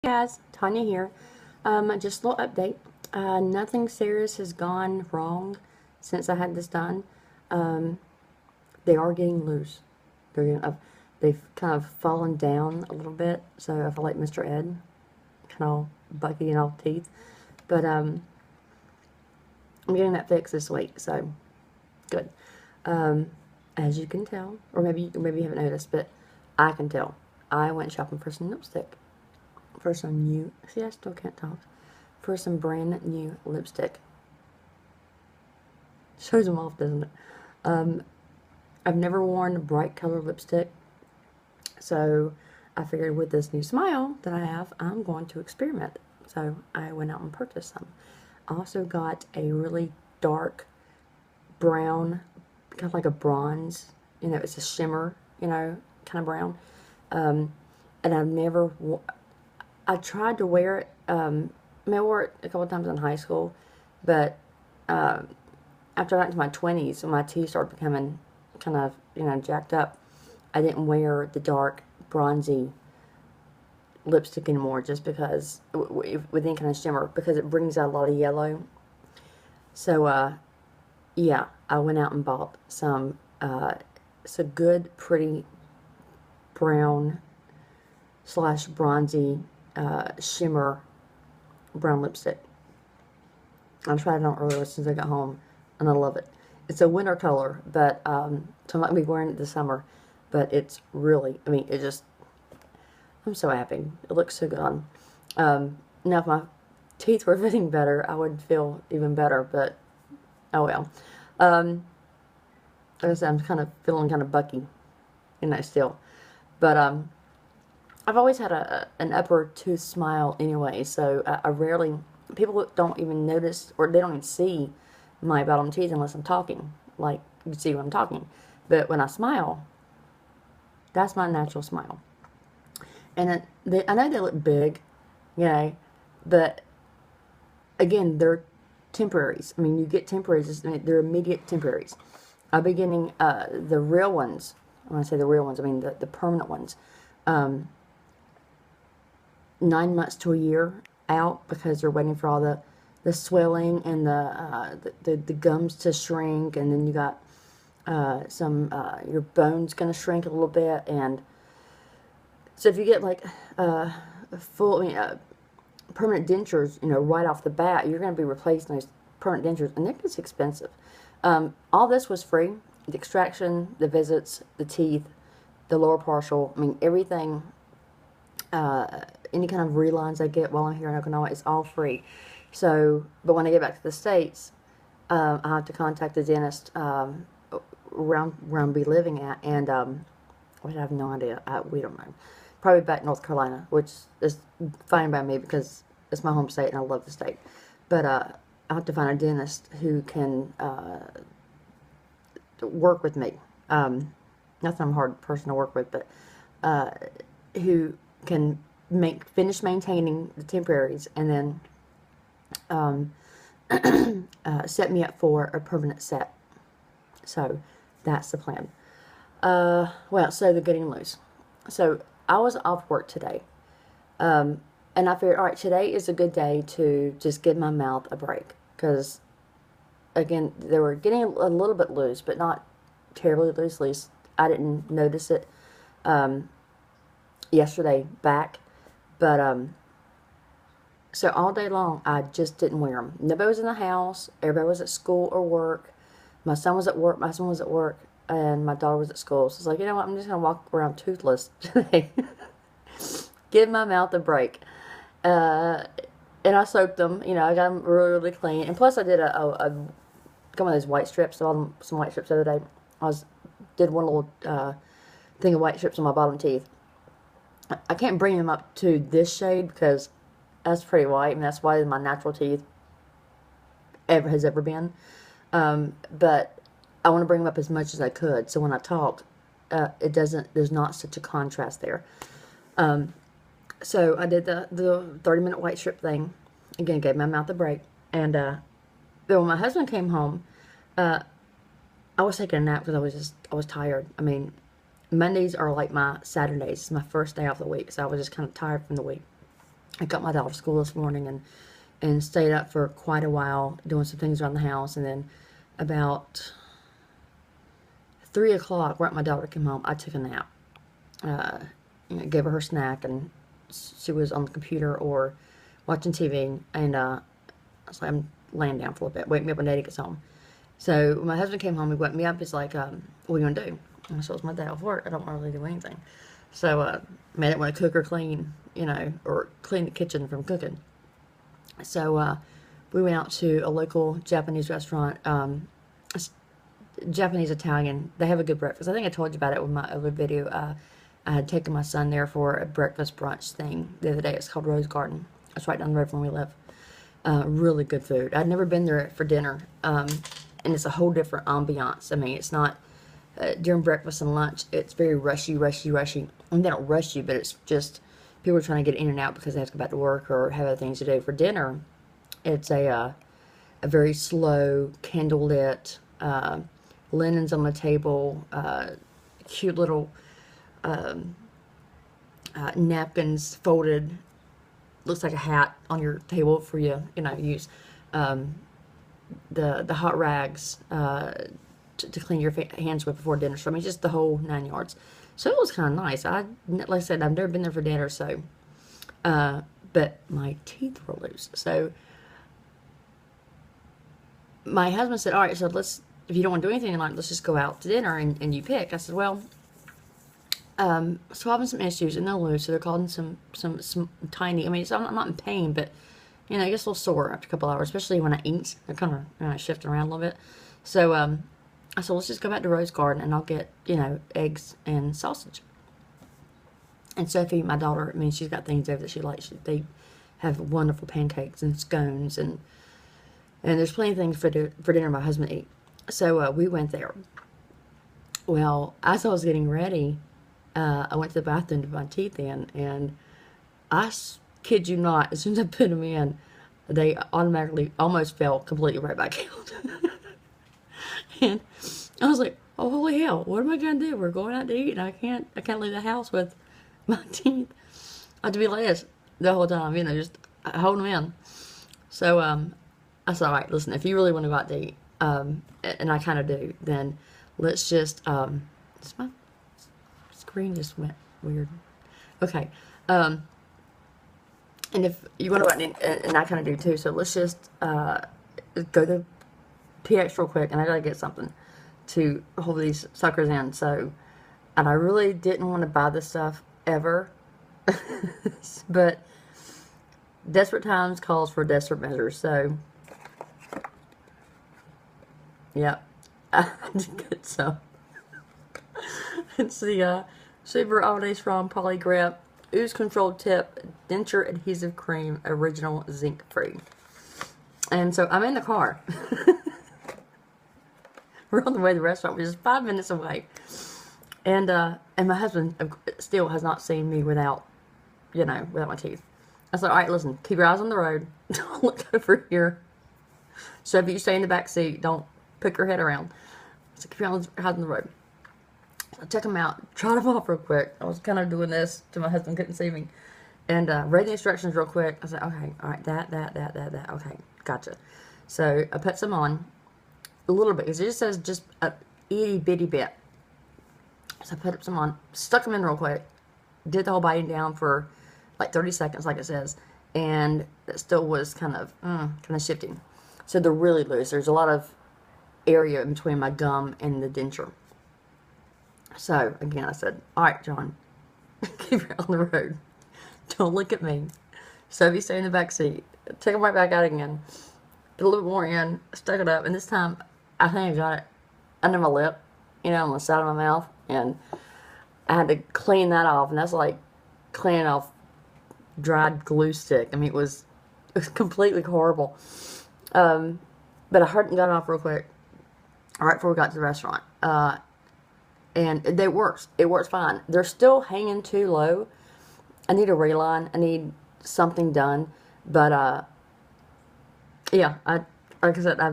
Guys, Tanya here. Just a little update. Nothing serious has gone wrong since I had this done. Um, they are getting loose. They've kind of fallen down a little bit, so I feel like Mr. Ed, kind of bucky and all teeth. But I'm getting that fixed this week, so good. Um, as you can tell, or maybe you haven't noticed, but I can tell. I went shopping for some lipstick. For some new, see, I still can't talk. For some brand new lipstick. Shows them off, doesn't it? Um, I've never worn bright color lipstick, so I figured with this new smile that I have, I'm going to experiment. So I went out and purchased some. I also got a really dark brown, kind of like a bronze, it's a shimmer, kind of brown. And I tried to wear it. I wore it a couple of times in high school, but after I got into my 20s, when my teeth started becoming kind of, jacked up, I didn't wear the dark, bronzy lipstick anymore just because, with any kind of shimmer, because it brings out a lot of yellow. So, yeah, I went out and bought some, it's a good, pretty brown slash bronzy shimmer brown lipstick. I tried it on earlier as soon as I got home, and I love it. It's a winter color, but so I'm not going to be wearing it this summer, but it's really, I'm so happy. It looks so good on. Now if my teeth were fitting better, I would feel even better, but oh well. Like I said, I'm kind of feeling kind of bucky, still. But I've always had an upper tooth smile anyway, so I rarely, people don't even notice, or they don't even see my bottom teeth unless I'm talking, like you see when I'm talking. But when I smile, that's my natural smile. And I know they look big, but again, they're temporaries. I mean, you get temporaries, they're immediate temporaries. I'll be getting the real ones. When I say the real ones, I mean the permanent ones. 9 months to a year out, because they're waiting for all the swelling and the gums to shrink, and then you got your bones gonna shrink a little bit, and so if you get like permanent dentures, right off the bat, you're gonna be replacing those permanent dentures, and they're just expensive. All this was free: the extraction, the visits, the teeth, the lower partial. I mean, everything. Any kind of relines I get while I'm here in Okinawa is all free. So, but when I get back to the States, I have to contact the dentist around where I'll be living at, and I have no idea. We don't know. Probably back North Carolina, which is fine by me because it's my home state and I love the state. But I have to find a dentist who can work with me. Not that I'm a hard person to work with, but who can finish maintaining the temporaries, and then set me up for a permanent set. So that's the plan. Well, so they're getting loose. So I was off work today, and I figured, all right, today is a good day to just give my mouth a break, because again, they were getting a little bit loose, but not terribly loose. At least I didn't notice it yesterday back. But so all day long I just didn't wear them. Nobody was in the house. Everybody was at school or work. My son was at work. My son was at work, and my daughter was at school. So it's like, you know what? I'm just gonna walk around toothless today. Give my mouth a break. And I soaked them. I got them really, really clean. And plus, I did got one of those white strips. I bought them some white strips the other day. Did one little thing of white strips on my bottom teeth. I can't bring them up to this shade because that's pretty white, and that's white as my natural teeth has ever been. But I want to bring them up as much as I could, so when I talk, there's not such a contrast there. So I did the 30-minute white strip thing. Again, gave my mouth a break. And then when my husband came home, I was taking a nap because I was tired. I mean, Mondays are like my Saturdays. It's my first day off the week, so I was just kind of tired from the week. I got my daughter to school this morning and stayed up for quite a while doing some things around the house. And then about 3 o'clock, right when my daughter came home, I took a nap. Gave her snack, and she was on the computer or watching TV. And I was like, I'm laying down for a little bit. Wake me up when Daddy gets home. So when my husband came home, he woke me up. He's like, what are you going to do? And so it was my day off work. I don't really do anything. So I didn't want to cook or clean, or clean the kitchen from cooking. So we went out to a local Japanese restaurant, Japanese Italian. They have a good breakfast. I think I told you about it with my other video. I had taken my son there for a breakfast brunch thing the other day. It's called Rose Garden. It's right down the road from where we live. Really good food. I'd never been there for dinner. And it's a whole different ambiance. I mean, it's not, during breakfast and lunch, it's very rushy. And they don't rush you, but it's just, people are trying to get in and out because they have to go back to work or have other things to do. For dinner, it's a very slow, candlelit, linens on the table, cute little napkins folded, looks like a hat on your table for you, use. The hot rags to clean your hands with before dinner. So I mean, just the whole 9 yards. So it was kind of nice. Like I said, I've never been there for dinner, so but my teeth were loose. So my husband said, all right, so if you don't want to do anything tonight, let's just go out to dinner and you pick. I said, well, so having some issues and they're loose, so they're causing some tiny, I mean, I'm not in pain, but it gets a little sore after a couple hours, especially when I eat. They're kind of shifting around a little bit. So I said, let's just go back to Rose Garden and I'll get, eggs and sausage. And Sophie, my daughter, I mean, she's got things over that she likes. They have wonderful pancakes and scones, and there's plenty of things for dinner my husband ate. So we went there. Well, as I was getting ready, I went to the bathroom to put my teeth in, and I kid you not, as soon as I put them in, they automatically almost fell completely right back out. And I was like, oh, holy hell, what am I going to do? We're going out to eat, and I can't leave the house with my teeth. I have to be last the whole time, just holding them in. So I said, all right, listen, if you really want to go out to eat, and I kind of do, then let's just, my screen just went weird. Okay. And if you want to go out and I kind of do too, so let's just go to PX real quick, and I gotta get something to hold these suckers in. So, and I really didn't want to buy this stuff ever, but desperate times calls for desperate measures. So, yeah, I did get some. It's the Super All-Day Strong Poly Grip Ooze Control Tip Denture Adhesive Cream Original Zinc Free. And so I'm in the car. We're on the way to the restaurant, which is 5 minutes away. And my husband still has not seen me without my teeth. I said, all right, listen, keep your eyes on the road. Don't look over here. So if you stay in the back seat, don't pick your head around. So keep your eyes on the road. I check them out, trot them off real quick. I was kind of doing this to my husband, couldn't see me. And read the instructions real quick. I said, okay, all right, that. Okay, gotcha. So I put some on a little bit, because it just says just a itty bitty bit. So I put some on, stuck them in real quick, did the whole biting down for like 30 seconds, like it says, and it still was kind of shifting. So they're really loose. There's a lot of area in between my gum and the denture. So again, I said, all right, John, keep it on the road. Don't look at me. So if you stay in the back seat, take them right back out again. Put a little more in, stuck it up, and this time I think I got it under my lip, on the side of my mouth, and I had to clean that off, and that's like cleaning off dried glue stick. I mean, it was completely horrible. But I got it off real quick, right before we got to the restaurant. And it works. It works fine. They're still hanging too low. I need a reline. I need something done. But, yeah, like I said, I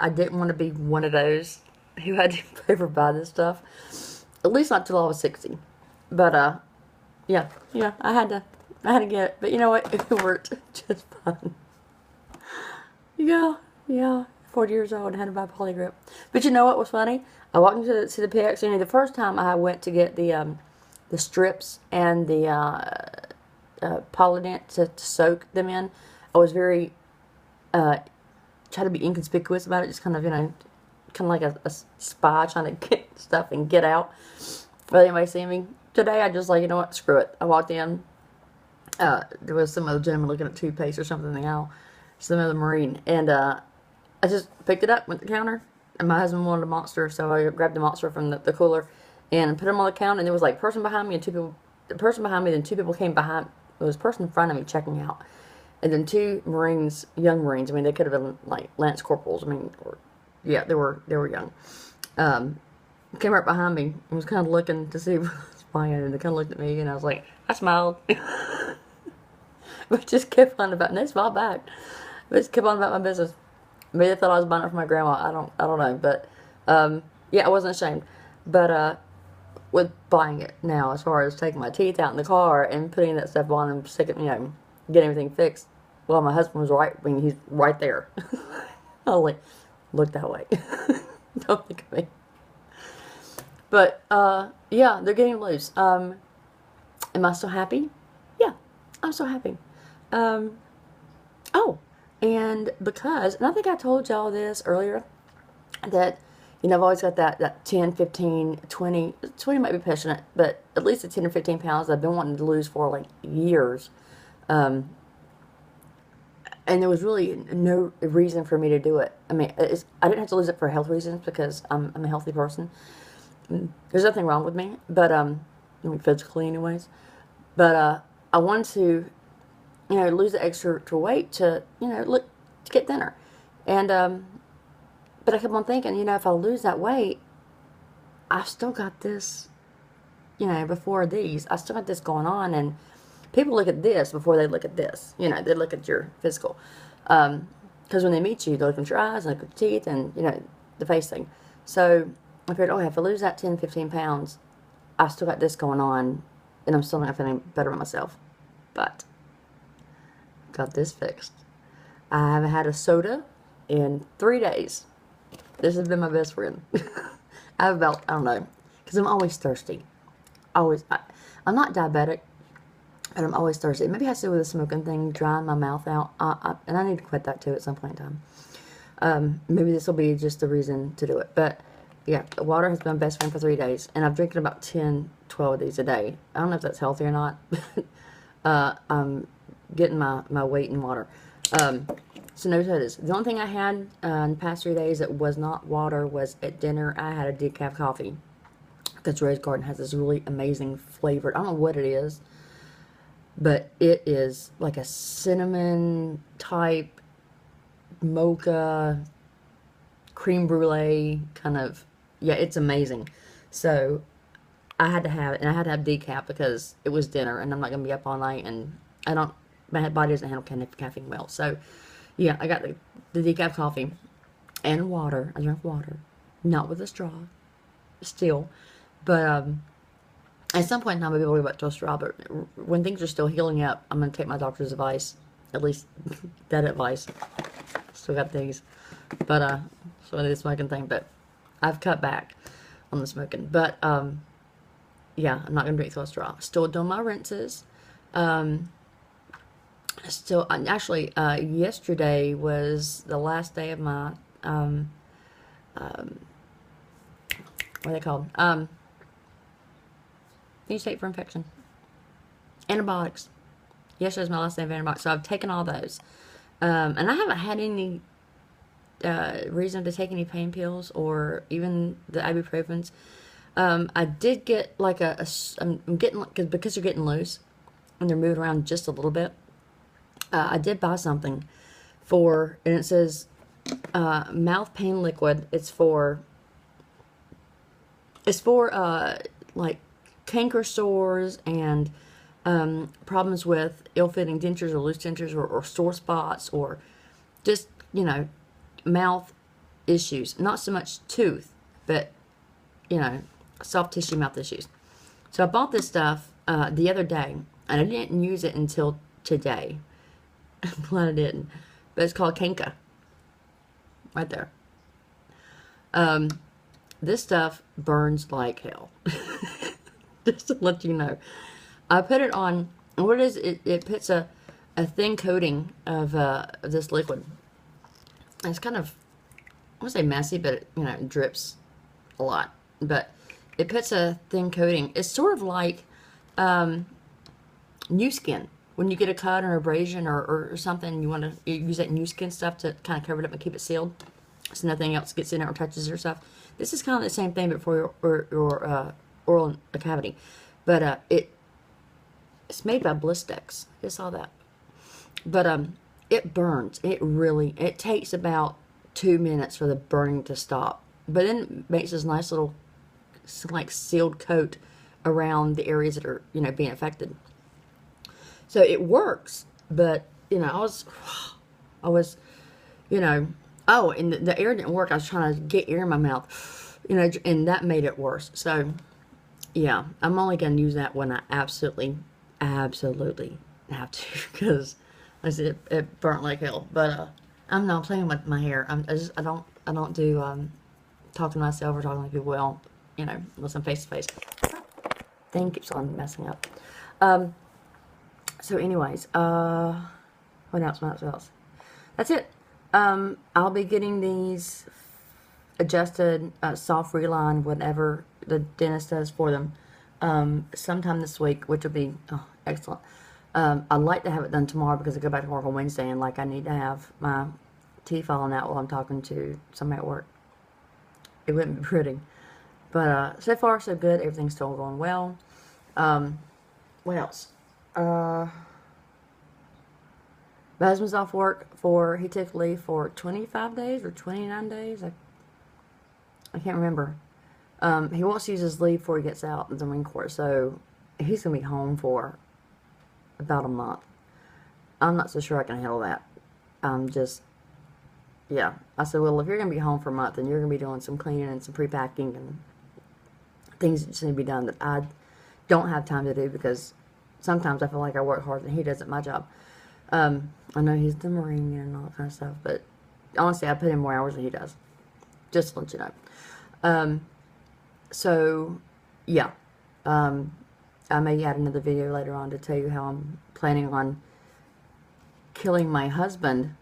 didn't want to be one of those who had to ever buy this stuff. At least not till I was 60. But, yeah, I had to I had to get it. But you know what? It worked just fine. Yeah. 40 years old and had to buy polygrip. But you know what was funny? I walked into the PX. You know, the first time I went to get the strips and the polydent to soak them in, I was very try to be inconspicuous about it, just kind of, you know, kind of like a spy trying to get stuff and get out without anybody seeing me. Today, I just like, you know what, screw it. I walked in. There was some other gentleman looking at toothpaste or something in the aisle, some other Marine, and I just picked it up, went to the counter, and my husband wanted a Monster, so I grabbed the Monster from the cooler and put them on the counter, and there was like a person behind me and two people, the person behind me, then two people came behind, there was a person in front of me checking out, and then two Marines, young Marines, I mean, they could have been like Lance Corporals, I mean, or, yeah, they were young, came right behind me and was kind of looking to see what I was buying, and they kind of looked at me, and I was like, I smiled, but just kept on about, and they smiled back, but just kept on about my business. Maybe they thought I was buying it for my grandma. I don't know, but yeah, I wasn't ashamed. But with buying it now, as far as taking my teeth out in the car and putting that stuff on and sticking, you know, getting everything fixed. Well, my husband was right. I mean, he's right there. I was like, look that way. Don't think of me. But yeah, they're getting loose. Am I still happy? Yeah, I'm so happy. Oh. And because, and I think I told y'all this earlier, that, you know, I've always got that 10, 15, 20 might be pushing it, but at least the 10 or 15 pounds I've been wanting to lose for like years. And there was really no reason for me to do it. I mean, I didn't have to lose it for health reasons because I'm a healthy person. There's nothing wrong with me, but, I mean, physically anyways. But, I wanted to, you know, lose the extra weight to, you know, look, to get thinner. And, but I kept on thinking, you know, if I lose that weight, I've still got this, you know, before these, I still got this going on, and people look at this before they look at this. You know, they look at your physical. Because when they meet you, they look at your eyes, and look at your teeth, and, you know, the face thing. So I figured, oh, if I lose that 10, 15 pounds, I've still got this going on, and I'm still not feeling better about myself. But got this fixed. I haven't had a soda in 3 days. This has been my best friend. I have about, I don't know, because I'm always thirsty. Always. I'm not diabetic, but I'm always thirsty. Maybe it has to do with the smoking thing, drying my mouth out. And I need to quit that too at some point in time. Maybe this will be just the reason to do it. But yeah, water has been my best friend for 3 days. And I've drinking about 10, 12 of these a day. I don't know if that's healthy or not. I'm getting my weight in water. So no sodas. The only thing I had in the past 3 days that was not water was at dinner. I had a decaf coffee because Rose Garden has this really amazing flavored, I don't know what it is, but it is like a cinnamon type mocha cream brulee kind of, yeah, it's amazing. So I had to have it, and I had to have decaf because it was dinner and I'm not going to be up all night, and my body doesn't handle caffeine well. So yeah, I got the decaf coffee and water. I drank water, not with a straw, still. But at some point in time, I'll be able to go back to a straw. But when things are still healing up, I'm going to take my doctor's advice. At least that advice. Still got these. But, so the smoking thing. But I've cut back on the smoking. But, yeah, I'm not going to drink through a straw. Still doing my rinses. Still, actually, yesterday was the last day of my, what are they called? You take for infection. Antibiotics. Yesterday's my last day of antibiotics, so I've taken all those. And I haven't had any reason to take any pain pills or even the ibuprofens. I did get like I'm getting, because you're getting loose and they're moving around just a little bit. I did buy something and it says mouth pain liquid. It's for like canker sores and problems with ill-fitting dentures or loose dentures or sore spots or just, you know, mouth issues. Not so much tooth, but, you know, soft tissue mouth issues. So I bought this stuff the other day, And I didn't use it until today. I'm glad I didn't. But it's called Kenka. Right there. This stuff burns like hell. Just to let you know. I put it on, and what it is, it puts a thin coating of this liquid. And it's kind of, I won't say messy, but it, it drips a lot. But it puts a thin coating. It's sort of like new skin. When you get a cut or abrasion or something, you want to use that new skin stuff to kind of cover it up and keep it sealed, so nothing else gets in it or touches it or stuff. This is kind of the same thing, but for your oral cavity. But it's made by Blistex. I saw that. But it burns. It takes about 2 minutes for the burning to stop. But then it makes this nice little, like, sealed coat around the areas that are, being affected. So it works, but, I was, oh, and the air didn't work. I was trying to get air in my mouth, and that made it worse. So, yeah, I'm only going to use that when I absolutely have to, because, like I said, it burnt like hell. But, I'm not playing with my hair. I don't do, talking to myself or talking to people well, unless I'm face to face. Thing keeps on messing up. So anyways, what else? That's it. I'll be getting these adjusted, soft reline, whatever the dentist does for them, sometime this week, which will be excellent. I'd like to have it done tomorrow because I go back to work on Wednesday, and I need to have my teeth falling out while I'm talking to somebody at work. It wouldn't be pretty. But so far so good. Everything's still going well. What else? My husband's off work he took leave for 25 days or 29 days. I can't remember. He wants to use his leave before he gets out of the Marine Corps, so he's going to be home for about a month. I'm not so sure I can handle that. Yeah. I said, well, if you're going to be home for a month, then you're going to be doing some cleaning and some pre-packing and things that just need to be done that I don't have time to do, because sometimes I feel like I work harder than he does at my job. I know he's the Marine and all that kind of stuff, but honestly, I put in more hours than he does. Just to let you know. So, yeah. I may add another video later on to tell you how I'm planning on killing my husband,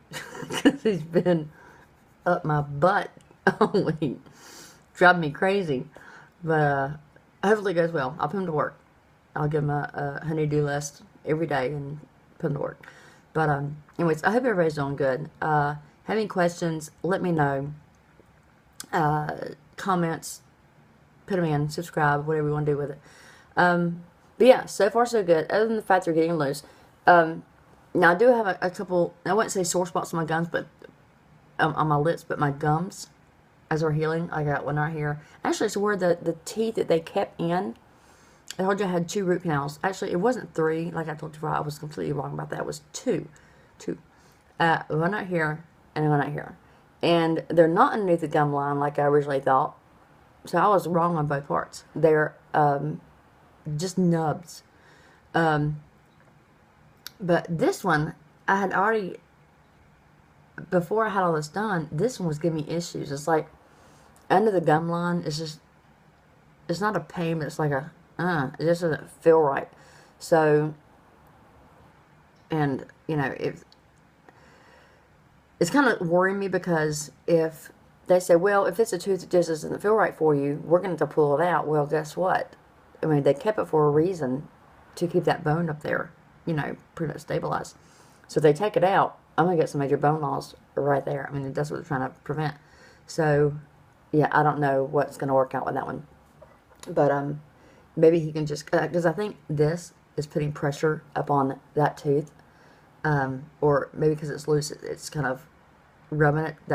because he's been up my butt all week. Driving me crazy. But hopefully it goes well. I'll put him to work. I'll give him a honey-do list every day and put him to work. But anyways, I hope everybody's doing good. Have any questions, let me know. Comments, put them in, subscribe, whatever you want to do with it. But yeah, so far so good, other than the fact they're getting loose. Now I do have a couple, I wouldn't say sore spots on my gums, but on my lips, but my gums, as they're healing. I got one right here. Actually, it's where the teeth that they kept in. I told you I had 2 root canals. Actually, it wasn't 3, like I told you before. I was completely wrong about that. It was 2. One right here and one right here. And they're not underneath the gum line like I originally thought. So I was wrong on both parts. They're just nubs. But this one, I had already, before I had all this done, this one was giving me issues. It's like, under the gum line, it's not a pain, but it's like it just doesn't feel right. So, and, it's kind of worrying me, because if they say, well, if it's a tooth that just doesn't feel right for you, we're going to pull it out. Well, guess what? I mean, they kept it for a reason, to keep that bone up there, pretty much stabilized. So if they take it out, I'm going to get some major bone loss right there. I mean, that's what they're trying to prevent. So, yeah, I don't know what's going to work out with that one. But, maybe he can just, because I think this is putting pressure up on that tooth. Or maybe because it's loose, it's kind of rubbing it.